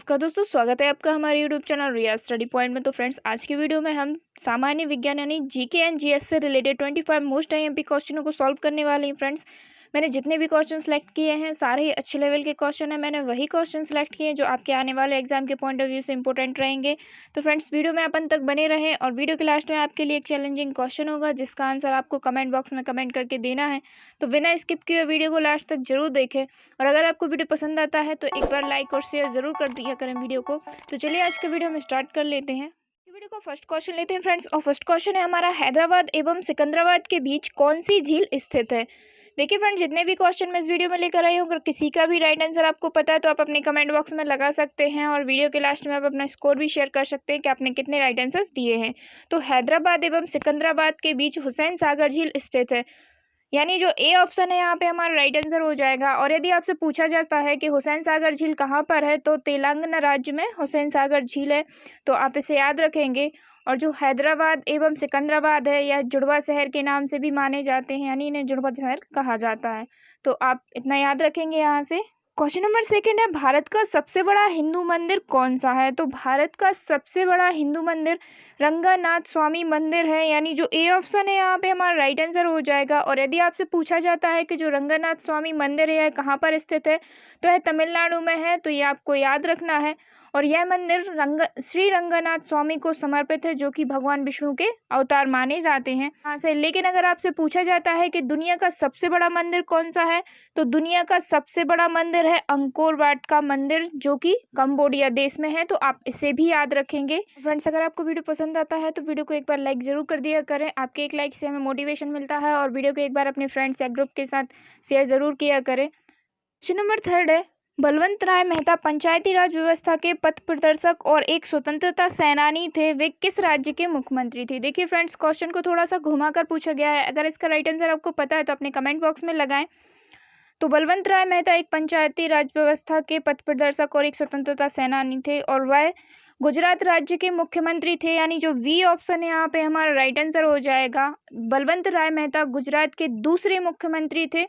नमस्कार दोस्तों, स्वागत है आपका हमारे यूट्यूब चैनल रियाज स्टडी पॉइंट में। तो फ्रेंड्स, आज की वीडियो में हम सामान्य विज्ञान यानी जीके एंड जीएस से रिलेटेड 25 मोस्ट आईएमपी क्वेश्चनों को सॉल्व करने वाले हैं। फ्रेंड्स, मैंने जितने भी क्वेश्चन सेलेक्ट किए हैं सारे ही अच्छे लेवल के क्वेश्चन हैं। मैंने वही क्वेश्चन सेलेक्ट किए हैं जो आपके आने वाले एग्जाम के पॉइंट ऑफ व्यू से इंपॉर्टेंट रहेंगे। तो फ्रेंड्स, वीडियो में अपन तक बने रहें और वीडियो के लास्ट में आपके लिए एक चैलेंजिंग क्वेश्चन होगा जिसका आंसर आपको कमेंट बॉक्स में कमेंट करके देना है। तो बिना स्किप किए वीडियो को लास्ट तक जरूर देखें और अगर आपको वीडियो पसंद आता है तो एक बार लाइक और शेयर जरूर कर दिया करें वीडियो को। तो चलिए आज के वीडियो में स्टार्ट कर लेते हैं। वीडियो का फर्स्ट क्वेश्चन लेते हैं फ्रेंड्स, और फर्स्ट क्वेश्चन है हमारा, हैदराबाद एवं सिकंदराबाद के बीच कौन सी झील स्थित है। देखिए फ्रेंड्स, जितने भी क्वेश्चन मैं इस वीडियो में लेकर आई हूँ, अगर किसी का भी राइट आंसर आपको पता है तो आप अपने कमेंट बॉक्स में लगा सकते हैं और वीडियो के लास्ट में आप अपना स्कोर भी शेयर कर सकते हैं कि आपने कितने राइट आंसर्स दिए हैं। तो हैदराबाद एवं सिकंदराबाद के बीच हुसैन सागर झील स्थित है, यानी जो ए ऑप्शन है यहाँ पे हमारा राइट आंसर हो जाएगा। और यदि आपसे पूछा जाता है कि हुसैन सागर झील कहाँ पर है, तो तेलंगाना राज्य में हुसैन सागर झील है, तो आप इसे याद रखेंगे। और जो हैदराबाद एवं सिकंदराबाद है, यह जुड़वा शहर के नाम से भी माने जाते हैं, यानी इन्हें जुड़वा शहर कहा जाता है। तो आप इतना याद रखेंगे यहाँ से। क्वेश्चन नंबर सेकंड है, भारत का सबसे बड़ा हिंदू मंदिर कौन सा है। तो भारत का सबसे बड़ा हिंदू मंदिर रंगनाथ स्वामी मंदिर है, यानी जो ए ऑप्शन है यहाँ पे हमारा राइट आंसर हो जाएगा। और यदि आपसे पूछा जाता है कि जो रंगनाथ स्वामी मंदिर है यह कहाँ पर स्थित है, तो यह तमिलनाडु में है, तो ये आपको याद रखना है। और यह मंदिर श्री रंगनाथ स्वामी को समर्पित है, जो कि भगवान विष्णु के अवतार माने जाते हैं यहाँ से। लेकिन अगर आपसे पूछा जाता है कि दुनिया का सबसे बड़ा मंदिर कौन सा है, तो दुनिया का सबसे बड़ा मंदिर है अंकोर वाट का मंदिर, जो कि कंबोडिया देश में है, तो आप इसे भी याद रखेंगे। फ्रेंड्स, अगर आपको वीडियो पसंद आता है तो वीडियो को एक बार लाइक जरूर कर दिया करें। आपके एक लाइक से हमें मोटिवेशन मिलता है और वीडियो को एक बार अपने फ्रेंड्स या ग्रुप के साथ शेयर जरूर किया करें। क्वेश्चन नंबर थर्ड है, बलवंत राय मेहता पंचायती राज व्यवस्था के पथ प्रदर्शक और एक स्वतंत्रता सेनानी थे, वे किस राज्य के मुख्यमंत्री थे। देखिए फ्रेंड्स, क्वेश्चन को थोड़ा सा घुमाकर पूछा गया है, अगर इसका राइट आंसर आपको पता है तो अपने कमेंट बॉक्स में लगाएं। तो बलवंत राय मेहता एक पंचायती राज व्यवस्था के पथ प्रदर्शक और एक स्वतंत्रता सेनानी थे और वह गुजरात राज्य के मुख्यमंत्री थे, यानी जो वी ऑप्शन है यहाँ पे हमारा राइट आंसर हो जाएगा। बलवंत राय मेहता गुजरात के दूसरे मुख्यमंत्री थे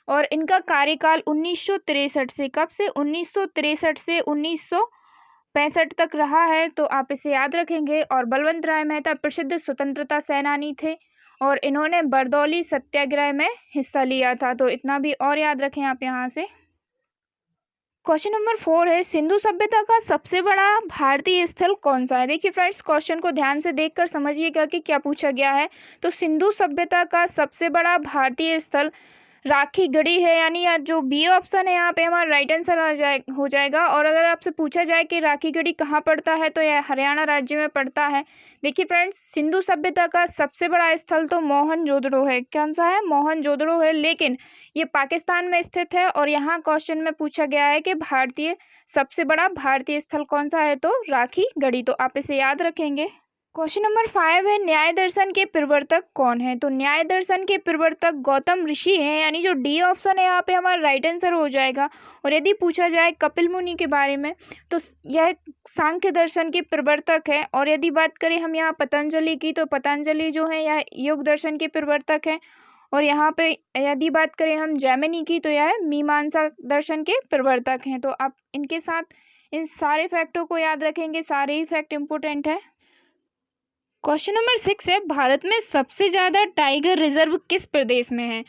और इनका कार्यकाल 1963 से, कब से, 1963 से 1965 तक रहा है, तो आप इसे याद रखेंगे। और बलवंत राय मेहता प्रसिद्ध स्वतंत्रता सेनानी थे और इन्होंने बरदौली सत्याग्रह में हिस्सा लिया था, तो इतना भी और याद रखें आप यहाँ से। क्वेश्चन नंबर 4 है, सिंधु सभ्यता का सबसे बड़ा भारतीय स्थल कौन सा है। देखिए फ्रेंड्स, क्वेश्चन को ध्यान से देखकर समझिएगा कि क्या पूछा गया है। तो सिंधु सभ्यता का सबसे बड़ा भारतीय स्थल राखी गढ़ी है, यानी जो बी ऑप्शन है यहाँ पे हमारा राइट आंसर हो जाएगा। और अगर आपसे पूछा जाए कि राखी गढ़ी कहाँ पड़ता है, तो यह हरियाणा राज्य में पड़ता है। देखिए फ्रेंड्स, सिंधु सभ्यता का सबसे बड़ा स्थल तो मोहनजोदड़ो है। कौन सा है? मोहनजोदड़ो है, लेकिन ये पाकिस्तान में स्थित है। और यहाँ क्वेश्चन में पूछा गया है कि सबसे बड़ा भारतीय स्थल कौन सा है, तो राखी गढ़ी, तो आप इसे याद रखेंगे। क्वेश्चन नंबर 5 है, न्याय दर्शन के प्रवर्तक कौन है। तो न्याय दर्शन के प्रवर्तक गौतम ऋषि हैं, यानी जो डी ऑप्शन है यहाँ पे हमारा राइट आंसर हो जाएगा। और यदि पूछा जाए कपिल मुनि के बारे में, तो यह सांख्य दर्शन के प्रवर्तक है। और यदि बात करें हम यहाँ पतंजलि की, तो पतंजलि जो है यह योग दर्शन के प्रवर्तक है। और यहाँ पे यदि बात करें हम जैमिनी की, तो यह मीमांसा दर्शन के प्रवर्तक हैं। तो आप इनके साथ इन सारे फैक्टों को याद रखेंगे, सारे ही फैक्ट इंपोर्टेंट है। क्वेश्चन नंबर 6 है, भारत में सबसे ज़्यादा टाइगर रिजर्व किस प्रदेश में है।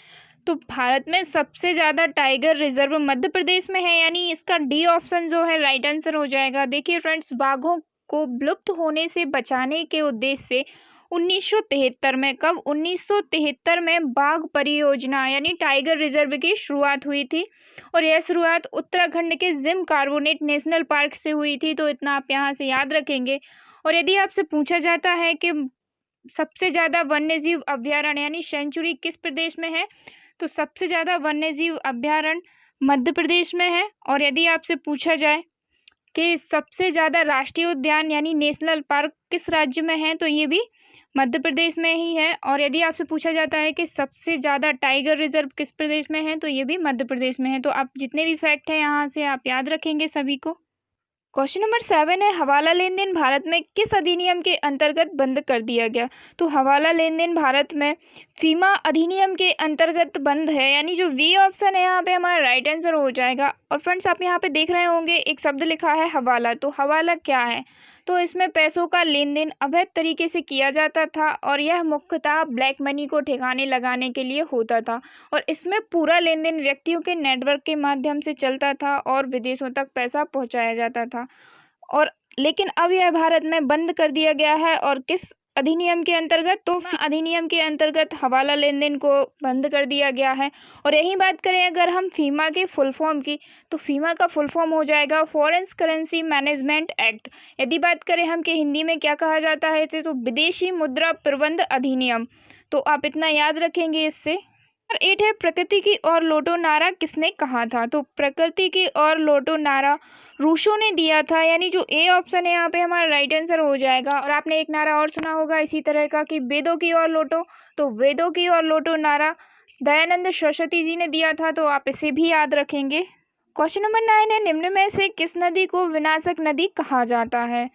तो भारत में सबसे ज़्यादा टाइगर रिजर्व मध्य प्रदेश में है, यानी इसका डी ऑप्शन जो है राइट आंसर हो जाएगा। देखिए फ्रेंड्स, बाघों को विलुप्त होने से बचाने के उद्देश्य से 1973 में, कब, 1973 में बाघ परियोजना यानी टाइगर रिजर्व की शुरुआत हुई थी। और यह शुरुआत उत्तराखंड के जिम कार्बोनेट नेशनल पार्क से हुई थी, तो इतना आप यहाँ से याद रखेंगे। और यदि आपसे पूछा जाता है कि सबसे ज़्यादा वन्यजीव अभ्यारण्य यानी सेंचुरी किस प्रदेश में है, तो सबसे ज़्यादा वन्यजीव अभ्यारण्य मध्य प्रदेश में है। और यदि आपसे पूछा जाए कि सबसे ज़्यादा राष्ट्रीय उद्यान यानी नेशनल पार्क किस राज्य में है, तो ये भी मध्य प्रदेश में ही है। और यदि आपसे पूछा जाता है कि सबसे ज़्यादा टाइगर रिजर्व किस प्रदेश में है, तो ये भी मध्य प्रदेश में है। तो आप जितने भी फैक्ट हैं यहाँ से आप याद रखेंगे सभी को। क्वेश्चन नंबर 7 है, हवाला लेन देन भारत में किस अधिनियम के अंतर्गत बंद कर दिया गया? तो हवाला लेन देन भारत में फीमा अधिनियम के अंतर्गत बंद है, यानी जो वी ऑप्शन है यहाँ पे हमारा राइट आंसर हो जाएगा। और फ्रेंड्स आप यहाँ पे देख रहे होंगे एक शब्द लिखा है हवाला, तो हवाला क्या है? तो इसमें पैसों का लेन देन अवैध तरीके से किया जाता था और यह मुख्यतः ब्लैक मनी को ठिकाने लगाने के लिए होता था और इसमें पूरा लेन देन व्यक्तियों के नेटवर्क के माध्यम से चलता था और विदेशों तक पैसा पहुंचाया जाता था। और लेकिन अब यह भारत में बंद कर दिया गया है और किस अधिनियम के अंतर्गत? तो अधिनियम के अंतर्गत हवाला लेन देन को बंद कर दिया गया है। और यही बात करें अगर हम फीमा के फुल फॉर्म की, तो फीमा का फुल फॉर्म हो जाएगा फॉरेन करेंसी मैनेजमेंट एक्ट। यदि बात करें हम कि हिंदी में क्या कहा जाता है इसे, तो विदेशी मुद्रा प्रबंध अधिनियम। तो आप इतना याद रखेंगे इससे। 8 है, प्रकृति की ओर लौटो नारा किसने कहा था? तो प्रकृति की ओर लौटो नारा रूसो ने दिया था, यानी जो ए ऑप्शन है यहाँ पे हमारा राइट आंसर हो जाएगा। और आपने एक नारा और सुना होगा इसी तरह का कि वेदों की ओर लौटो, तो वेदों की ओर लौटो नारा दयानंद सरस्वती जी ने दिया था, तो आप इसे भी याद रखेंगे। क्वेश्चन नंबर 9 है, निम्न में से किस नदी को विनाशक नदी कहा जाता है?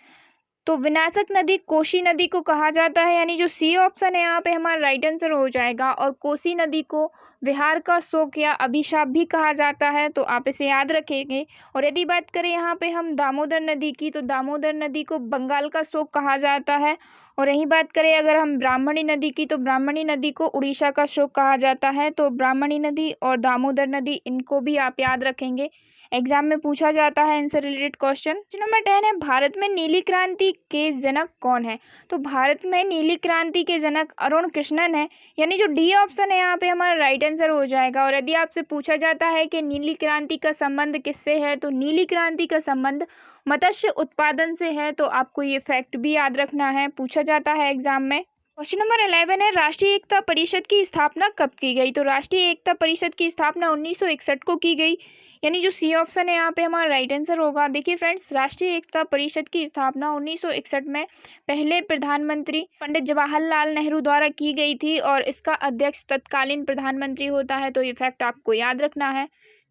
तो विनाशक नदी कोसी नदी को कहा जाता है, यानी जो सी ऑप्शन है यहाँ पे हमारा राइट आंसर हो जाएगा। और कोसी नदी को बिहार का शोक या अभिशाप भी कहा जाता है, तो आप इसे याद रखेंगे। और यदि बात करें यहाँ पे हम दामोदर नदी की, तो दामोदर नदी को बंगाल का शोक कहा जाता है। और यही बात करें अगर हम ब्राह्मणी नदी की, तो ब्राह्मणी नदी को उड़ीसा का शोक कहा जाता है। तो ब्राह्मणी नदी और दामोदर नदी, इनको भी आप याद रखेंगे, एग्जाम में पूछा जाता है इनसे रिलेटेड क्वेश्चन। नंबर 10 है, भारत में नीली क्रांति के जनक कौन है? तो भारत में नीली क्रांति के जनक अरुण कृष्णन है, यानी जो डी ऑप्शन है यहाँ पे हमारा राइट आंसर हो जाएगा। और यदि आपसे पूछा जाता है कि नीली क्रांति का संबंध किससे है, तो नीली क्रांति का संबंध मत्स्य उत्पादन से है, तो आपको ये फैक्ट भी याद रखना है, पूछा जाता है एग्जाम में। क्वेश्चन नंबर 11 है, राष्ट्रीय एकता परिषद की स्थापना कब की गई? तो राष्ट्रीय एकता परिषद की स्थापना 1961 को की गई, यानी जो सी ऑप्शन है यहाँ पे हमारा राइट आंसर होगा। देखिए फ्रेंड्स, राष्ट्रीय एकता परिषद की स्थापना 1961 में पहले प्रधानमंत्री पंडित जवाहरलाल नेहरू द्वारा की गई थी और इसका अध्यक्ष तत्कालीन प्रधानमंत्री होता है, तो ये फैक्ट आपको याद रखना है।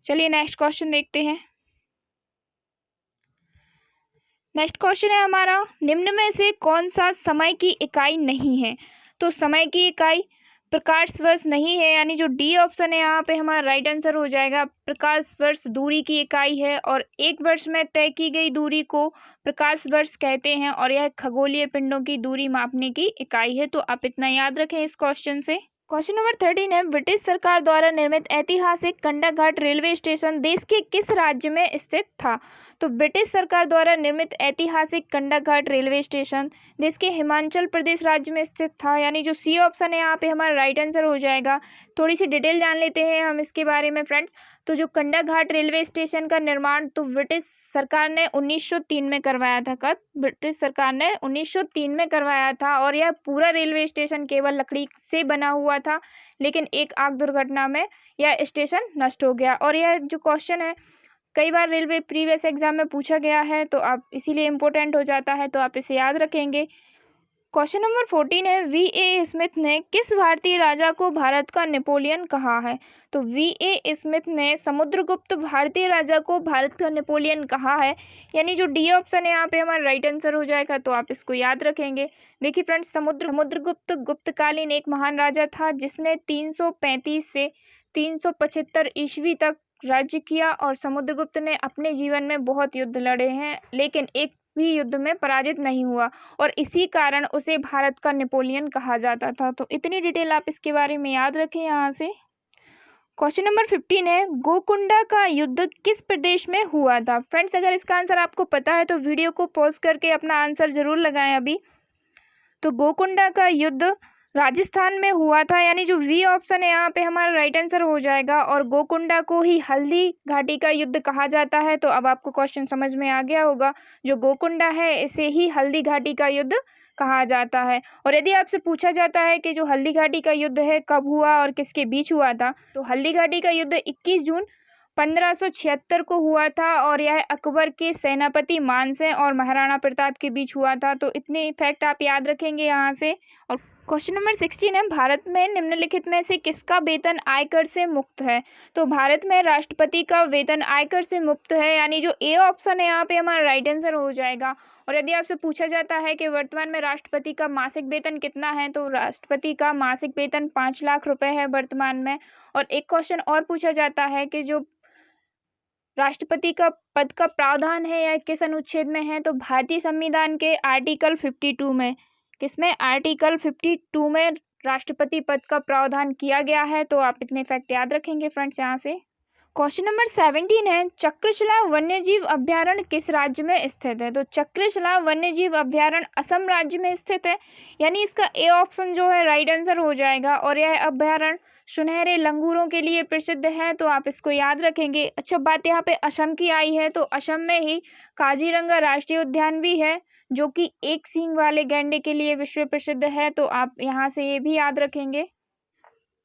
चलिए नेक्स्ट क्वेश्चन देखते हैं। नेक्स्ट क्वेश्चन है हमारा, निम्न में से कौन सा समय की इकाई नहीं है? तो समय की इकाई प्रकाश वर्ष नहीं है, यानी जो डी ऑप्शन है यहाँ पे हमारा राइट आंसर हो जाएगा। प्रकाश वर्ष दूरी की इकाई है और एक वर्ष में तय की गई दूरी को प्रकाश वर्ष कहते हैं और यह खगोलीय पिंडों की दूरी मापने की इकाई है, तो आप इतना याद रखें इस क्वेश्चन से। क्वेश्चन नंबर 13 है, ब्रिटिश सरकार द्वारा निर्मित ऐतिहासिक कंडाघाट रेलवे स्टेशन देश के किस राज्य में स्थित था? तो ब्रिटिश सरकार द्वारा निर्मित ऐतिहासिक कंडाघाट रेलवे स्टेशन देश के हिमाचल प्रदेश राज्य में स्थित था, यानी जो सी ऑप्शन है यहाँ पे हमारा राइट आंसर हो जाएगा। थोड़ी सी डिटेल जान लेते हैं हम इसके बारे में फ्रेंड्स। तो जो कंडाघाट रेलवे स्टेशन का निर्माण तो ब्रिटिश सरकार ने 1903 में करवाया था। कब? ब्रिटिश सरकार ने 1903 में करवाया था और यह पूरा रेलवे स्टेशन केवल लकड़ी से बना हुआ था, लेकिन एक आग दुर्घटना में यह स्टेशन नष्ट हो गया। और यह जो क्वेश्चन है कई बार रेलवे प्रीवियस एग्जाम में पूछा गया है, तो आप इसीलिए इम्पोर्टेंट हो जाता है, तो आप इसे याद रखेंगे। क्वेश्चन नंबर 14 है, वी.ए. स्मिथ ने किस भारतीय राजा को भारत का नेपोलियन कहा है? तो वी.ए. स्मिथ ने समुद्रगुप्त भारतीय राजा को भारत का नेपोलियन कहा है, यानी जो डी ऑप्शन है यहाँ पे हमारा राइट आंसर हो जाएगा, तो आप इसको याद रखेंगे। देखिए फ्रेंड्स, समुद्रगुप्त गुप्तकालीन एक महान राजा था जिसने 335 से 375 ईस्वी तक राज्य किया और समुद्रगुप्त ने अपने जीवन में बहुत युद्ध लड़े हैं, लेकिन एक भी युद्ध में पराजित नहीं हुआ और इसी कारण उसे भारत का नेपोलियन कहा जाता था। तो इतनी डिटेल आप इसके बारे में याद रखें यहाँ से। क्वेश्चन नंबर 15 है, गोकुंडा का युद्ध किस प्रदेश में हुआ था? फ्रेंड्स, अगर इसका आंसर आपको पता है तो वीडियो को पॉज करके अपना आंसर जरूर लगाएं अभी। तो गोकुंडा का युद्ध राजस्थान में हुआ था, यानी जो वी ऑप्शन है यहाँ पे हमारा राइट आंसर हो जाएगा। और गोकुंडा को ही हल्दी घाटी का युद्ध कहा जाता है, तो अब आपको क्वेश्चन समझ में आ गया होगा। जो गोकुंडा है इसे ही हल्दी घाटी का युद्ध कहा जाता है। और यदि आपसे पूछा जाता है कि जो हल्दी घाटी का युद्ध है कब हुआ और किसके बीच हुआ था, तो हल्दी घाटी का युद्ध 21 जून 1576 को हुआ था और यह अकबर के सेनापति मानसिंह और महाराणा प्रताप के बीच हुआ था। तो इतने फैक्ट आप याद रखेंगे यहाँ से। और क्वेश्चन नंबर 16 है, भारत में निम्नलिखित में से किसका वेतन आयकर से मुक्त है? तो भारत में राष्ट्रपति का वेतन आयकर से मुक्त है, यानी जो ए ऑप्शन है यहाँ पे हमारा राइट आंसर हो जाएगा। और यदि आपसे पूछा जाता है कि वर्तमान में राष्ट्रपति का मासिक वेतन कितना है, तो राष्ट्रपति का मासिक वेतन 5 लाख रुपए है वर्तमान में। और एक क्वेश्चन और पूछा जाता है कि जो राष्ट्रपति का पद का प्रावधान है या किस अनुच्छेद में है, तो भारतीय संविधान के आर्टिकल 52 में। किसमें? आर्टिकल 52 में राष्ट्रपति पद का प्रावधान किया गया है। तो आप इतने फैक्ट याद रखेंगे फ्रेंड्स यहाँ से। क्वेश्चन नंबर 17 है, चक्रशिला वन्यजीव अभ्यारण्य किस राज्य में स्थित है? तो चक्रशिला वन्यजीव अभ्यारण्य असम राज्य में स्थित है, यानी इसका ए ऑप्शन जो है राइट आंसर हो जाएगा। और यह अभ्यारण्य सुनहरे लंगूरों के लिए प्रसिद्ध है, तो आप इसको याद रखेंगे। अच्छा, बात यहाँ पे असम की आई है, तो असम में ही काजीरंगा राष्ट्रीय उद्यान भी है, जो कि एक सींग वाले गैंडे के लिए विश्व प्रसिद्ध है, तो आप यहाँ से ये भी याद रखेंगे।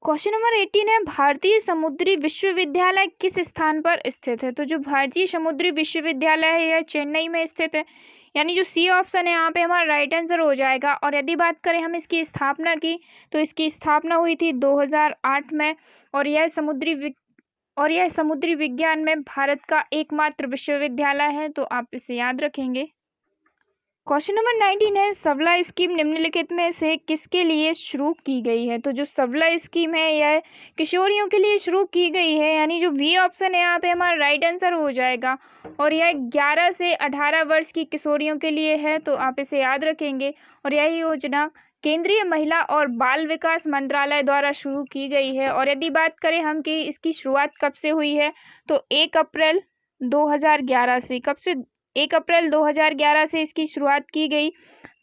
क्वेश्चन नंबर 18 है, भारतीय समुद्री विश्वविद्यालय किस स्थान पर स्थित है? तो जो भारतीय समुद्री विश्वविद्यालय है यह चेन्नई में स्थित है, यानी जो सी ऑप्शन है यहाँ पे हमारा राइट आंसर हो जाएगा। और यदि बात करें हम इसकी स्थापना की, तो इसकी स्थापना हुई थी 2008 में। और यह समुद्री विज्ञान में भारत का एकमात्र विश्वविद्यालय है, तो आप इसे याद रखेंगे। क्वेश्चन नंबर 19 है, सबला स्कीम निम्नलिखित में से किसके लिए शुरू की गई है? तो जो सबला स्कीम है यह किशोरियों के लिए शुरू की गई है, यानी जो बी ऑप्शन है यहाँ पे हमारा राइट आंसर हो जाएगा। और यह 11 से 18 वर्ष की किशोरियों के लिए है, तो आप इसे याद रखेंगे। और यह योजना केंद्रीय महिला और बाल विकास मंत्रालय द्वारा शुरू की गई है। और यदि बात करें हम कि इसकी शुरुआत कब से हुई है, तो 1 अप्रैल 2011 से। कब से? 1 अप्रैल 2011 से इसकी शुरुआत की गई,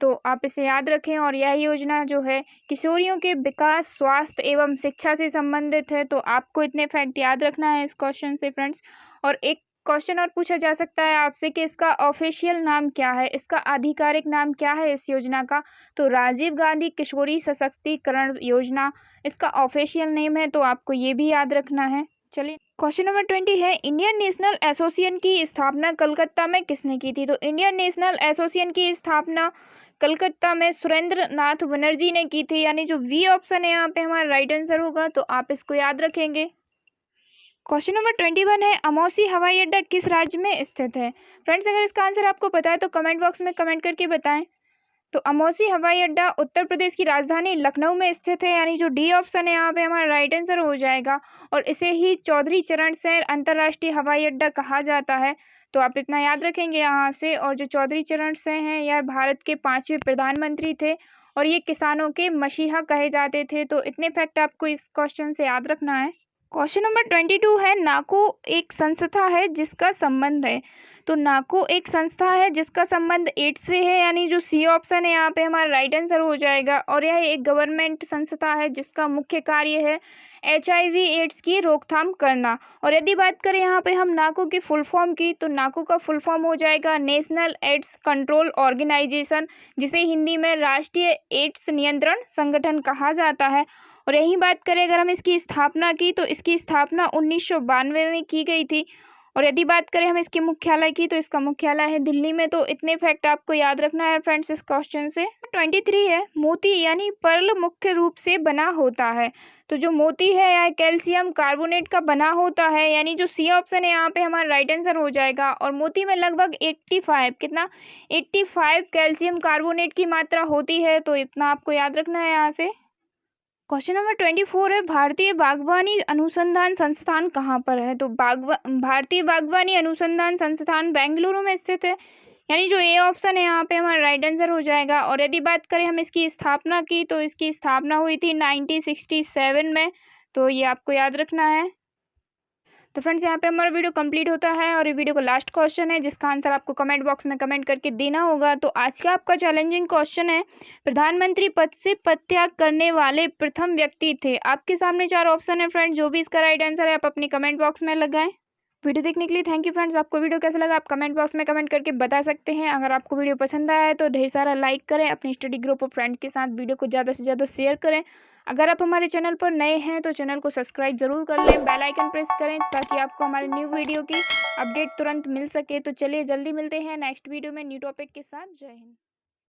तो आप इसे याद रखें। और यह योजना जो है किशोरियों के विकास, स्वास्थ्य एवं शिक्षा से संबंधित है, तो आपको इतने फैक्ट याद रखना है इस क्वेश्चन से फ्रेंड्स। और एक क्वेश्चन और पूछा जा सकता है आपसे कि इसका ऑफिशियल नाम क्या है, इसका आधिकारिक नाम क्या है इस योजना का? तो राजीव गांधी किशोरी सशक्तिकरण योजना इसका ऑफिशियल नेम है, तो आपको ये भी याद रखना है। चलिए, क्वेश्चन नंबर 20 है, इंडियन नेशनल एसोसिएशन की स्थापना कलकत्ता में किसने की थी? तो इंडियन नेशनल एसोसिएशन की स्थापना कलकत्ता में सुरेंद्र नाथ बनर्जी ने की थी, यानी जो वी ऑप्शन है यहाँ पे हमारा राइट आंसर होगा, तो आप इसको याद रखेंगे। क्वेश्चन नंबर 21 है, अमौसी हवाई अड्डा किस राज्य में स्थित है? फ्रेंड्स, अगर इसका आंसर आपको पता है तो कमेंट बॉक्स में कमेंट करके बताएं। तो अमौसी हवाई अड्डा उत्तर प्रदेश की राजधानी लखनऊ में स्थित है, यानी जो डी ऑप्शन है यहाँ पे हमारा राइट आंसर हो जाएगा। और इसे ही चौधरी चरण सिंह अंतर्राष्ट्रीय हवाई अड्डा कहा जाता है, तो आप इतना याद रखेंगे यहाँ से। और जो चौधरी चरण सिंह हैं यह भारत के 5वें प्रधानमंत्री थे, और ये किसानों के मसीहा कहे जाते थे, तो इतने फैक्ट आपको इस क्वेश्चन से याद रखना है। क्वेश्चन नंबर 22 है, नाको एक संस्था है जिसका संबंध है? तो नाको एक संस्था है जिसका संबंध एड्स से है, यानी जो सी ऑप्शन है यहाँ पे हमारा राइट आंसर हो जाएगा। और यह एक गवर्नमेंट संस्था है जिसका मुख्य कार्य है HIV एड्स की रोकथाम करना। और यदि बात करें यहाँ पे हम नाको की फुल फॉर्म की, तो नाको का फुल फॉर्म हो जाएगा नेशनल एड्स कंट्रोल ऑर्गेनाइजेशन, जिसे हिंदी में राष्ट्रीय एड्स नियंत्रण संगठन कहा जाता है। और यही बात करें अगर हम इसकी स्थापना की, तो इसकी स्थापना 1992 में की गई थी। और यदि बात करें हम इसके मुख्यालय की, तो इसका मुख्यालय है दिल्ली में। तो इतने फैक्ट आपको याद रखना है फ्रेंड्स इस क्वेश्चन से। 23 है, मोती यानी पर्ल मुख्य रूप से बना होता है? तो जो मोती है यह कैल्शियम कार्बोनेट का बना होता है, यानी जो सी ऑप्शन है यहाँ पे हमारा राइट आंसर हो जाएगा। और मोती में लगभग 85 कैल्शियम कार्बोनेट की मात्रा होती है, तो इतना आपको याद रखना है यहाँ से। क्वेश्चन नंबर 24 है, भारतीय बागवानी अनुसंधान संस्थान कहाँ पर है? तो भारतीय बागवानी अनुसंधान संस्थान बेंगलुरु में स्थित है, यानी जो ए ऑप्शन है यहाँ पे हमारा राइट आंसर हो जाएगा। और यदि बात करें हम इसकी स्थापना की, तो इसकी स्थापना हुई थी 1967 में, तो ये आपको याद रखना है। तो फ्रेंड्स, यहाँ पे हमारा वीडियो कंप्लीट होता है, और ये वीडियो का लास्ट क्वेश्चन है जिसका आंसर आपको कमेंट बॉक्स में कमेंट करके देना होगा। तो आज का आपका चैलेंजिंग क्वेश्चन है, प्रधानमंत्री पद से पदत्याग करने वाले प्रथम व्यक्ति थे। आपके सामने 4 ऑप्शन है फ्रेंड्स, जो भी इसका राइट आंसर है आप अपनी कमेंट बॉक्स में लगाएं। वीडियो देखने के लिए थैंक यू फ्रेंड्स। आपको वीडियो कैसा लगा आप कमेंट बॉक्स में कमेंट करके बता सकते हैं। अगर आपको वीडियो पसंद आया है तो ढेर सारा लाइक करें, अपनी स्टडी ग्रुप और फ्रेंड के साथ वीडियो को ज़्यादा से ज़्यादा शेयर करें। अगर आप हमारे चैनल पर नए हैं तो चैनल को सब्सक्राइब जरूर कर लें, बेल आइकन प्रेस करें ताकि आपको हमारे न्यू वीडियो की अपडेट तुरंत मिल सके। तो चलिए जल्दी मिलते हैं नेक्स्ट वीडियो में न्यू टॉपिक के साथ। जय हिंद।